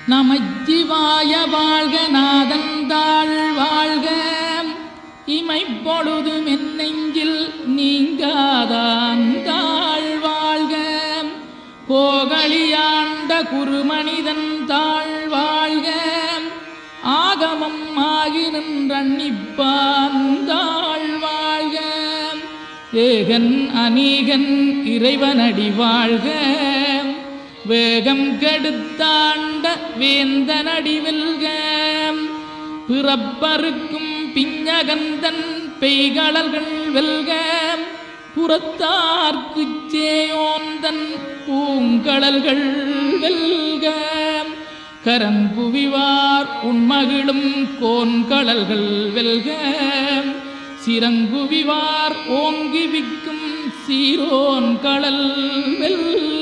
நமச்சிவாய வாழ்க நாதந்தாள் வாழ்க இமைப்பொழுதும் என் நெஞ்சில் நீங்காதாந்தாள் வாழ்க கோகலியாண்ட குருமனிதன் தாழ் வாழ்க ஆகமம் ஆகி நின்றன்னிப்பாந்தாள் வாழ்க ஏகன் அநீகன் இறைவனடி வாழ்க வேகம் கெடுத்தாண்ட வேந்தனடி வெல்க பிறப்பருக்கும் பிஞகந்தன் பெய்களர்கள் வெல்க புறத்தார்க்குச் சேயோந்தன் பூங்கடல்கள் வெல்க கரங்குவிவார் உண்மகிழும் கோன்கடல்கள் வெல்க சிறங்குவிவார் ஓங்கி விக்கும் சீரோன் கடல் வெல்க.